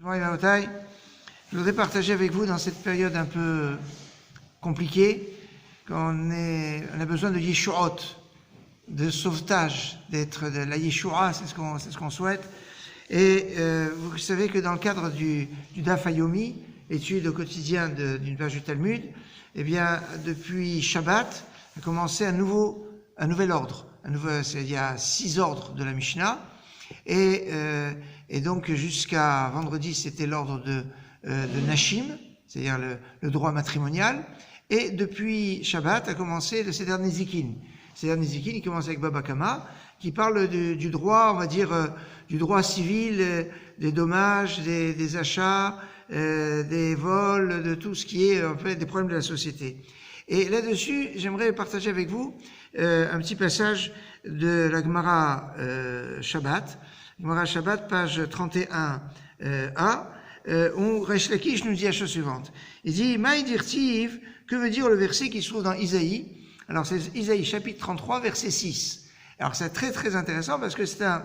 Je voudrais partager avec vous dans cette période un peu compliquée qu'on a besoin de Yeshuot, de sauvetage, d'être de la Yeshua, c'est ce qu'on souhaite. Et vous savez que dans le cadre du Daf Yomi, étude au quotidien d'une page du Talmud, eh bien depuis Shabbat a commencé un nouvel ordre. Il y a 6 ordres de la Mishnah, et donc jusqu'à vendredi c'était l'ordre de Nashim, c'est-à-dire le droit matrimonial, et depuis Shabbat a commencé le Seder Nezikin. Seder Nezikin, il commence avec Baba Kama, qui parle du droit, on va dire, du droit civil, des dommages, des achats, des vols, de tout ce qui est en fait des problèmes de la société. Et là-dessus, j'aimerais partager avec vous un petit passage de la Gemara Shabbat. Gemara Shabbat, page 31a, où Resh Lakish nous dit la chose suivante. Il dit, Maï dirtiv, que veut dire le verset qui se trouve dans Isaïe? Alors c'est Isaïe chapitre 33, verset 6. Alors c'est très très intéressant parce que c'est un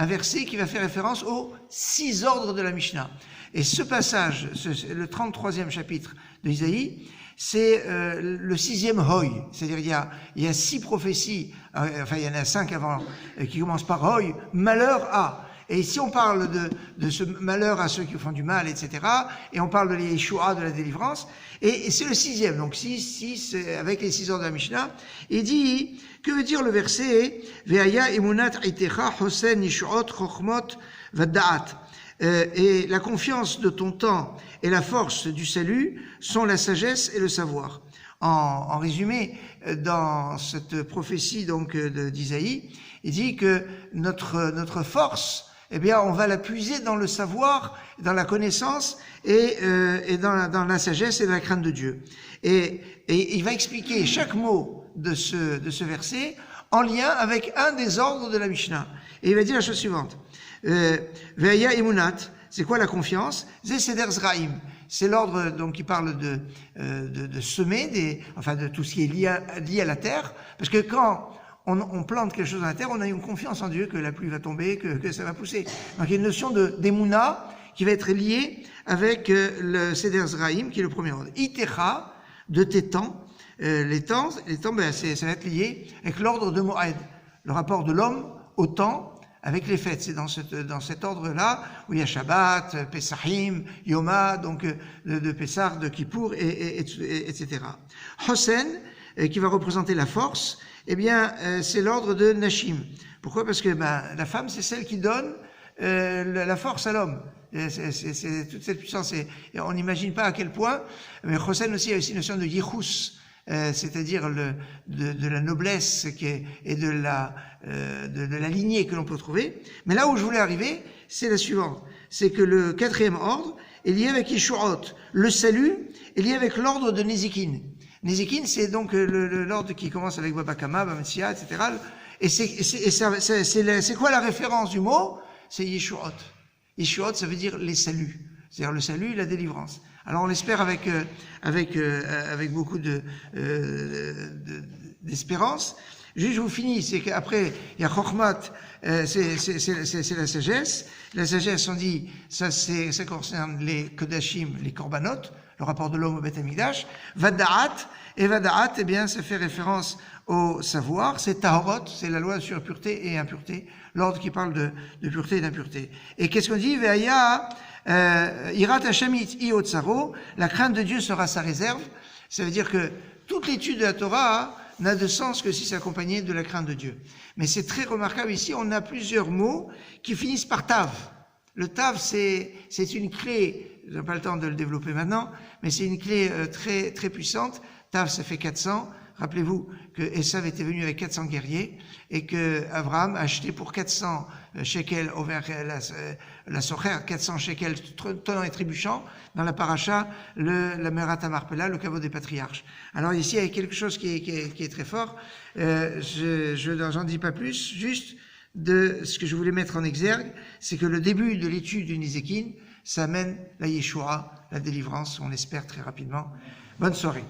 verset qui va faire référence aux 6 ordres de la Mishnah. Et ce passage, le 33e chapitre de Isaïe, c'est le 6e Hoy. C'est-à-dire il y a 6 prophéties, enfin il y en a 5 avant, qui commencent par Hoy, malheur à. Et ici on parle de ce malheur à ceux qui font du mal, etc. Et on parle de l'Yeshua, de la délivrance. Et c'est le 6e, donc 6, avec les 6 ordres de la Mishnah. Il dit, que veut dire le verset Ve'aya emunat itecha hosen yeshuot chochmot vadda'at. Et la confiance de ton temps et la force du salut sont la sagesse et le savoir. En résumé, dans cette prophétie donc d'Isaïe, il dit que notre force, eh bien, on va la puiser dans le savoir, dans la connaissance et dans la sagesse et la crainte de Dieu. Et il va expliquer chaque mot de ce verset en lien avec un des ordres de la Mishnah. Et il va dire la chose suivante. Ve'aya emunat, c'est quoi la confiance? Zeh seder zraim. C'est l'ordre donc qui parle de semer de tout ce qui est lié à la terre, parce que quand on plante quelque chose dans la terre, on a une confiance en Dieu que la pluie va tomber, que ça va pousser. Donc il y a une notion d'émouna qui va être liée avec le seder zraim, qui est le premier ordre. Itecha, de tes temps, les temps, ben, ça va être lié avec l'ordre de Moed, le rapport de l'homme au temps avec les fêtes. C'est dans cet ordre-là où il y a Shabbat, Pesachim, Yoma, donc de Pessah, de Kippour, etc. Hosen, qui va représenter la force, eh bien, c'est l'ordre de Nashim. Pourquoi? Parce que la femme, c'est celle qui donne la force à l'homme. C'est toute cette puissance. Et on n'imagine pas à quel point. Mais Hosen aussi, il y a aussi une notion de Yichus, c'est-à-dire de la noblesse et de la lignée que l'on peut trouver. Mais là où je voulais arriver, c'est la suivante. C'est que le 4e ordre est lié avec Yeshuot. Le salut est lié avec l'ordre de Nezikin. Nezikin, c'est donc l'ordre qui commence avec Baba Kama, Baba Metzia, etc. Et c'est quoi la référence du mot? C'est Yeshuot. Yeshuot, ça veut dire les saluts. C'est-à-dire le salut, la délivrance. Alors on l'espère avec beaucoup d'espérance. Juste, je vous finis, c'est qu'après, il y a Chokhmat, c'est la sagesse. La sagesse, on dit, ça concerne les Kodashim, les Korbanot, le rapport de l'homme au Beth Amikdash. Vadda'at, et Vadda'at, eh bien, ça fait référence au savoir. C'est Tahorot, c'est la loi sur pureté et impureté, l'ordre qui parle de pureté et d'impureté. Et qu'est-ce qu'on dit? Ve'aya, Irat Hashamit Iotsaro, la crainte de Dieu sera sa réserve. Ça veut dire que toute l'étude de la Torah n'a de sens que si c'est accompagné de la crainte de Dieu. Mais c'est très remarquable ici, on a plusieurs mots qui finissent par tav. Le tav, c'est une clé, je n'ai pas le temps de le développer maintenant, mais c'est une clé très très puissante. Tav, ça fait 400. Rappelez-vous que Esav était venu avec 400 guerriers et que Abraham a acheté pour 400 shekels la socher, 400 shekels tenant et trébuchant dans la paracha, la Merat Marpella, le caveau des patriarches. Alors ici, il y a quelque chose qui est très fort. Je n'en dis pas plus, juste de ce que je voulais mettre en exergue, c'est que le début de l'étude du Nezikin, ça amène la Yeshua, la délivrance, on l'espère très rapidement. Bonne soirée.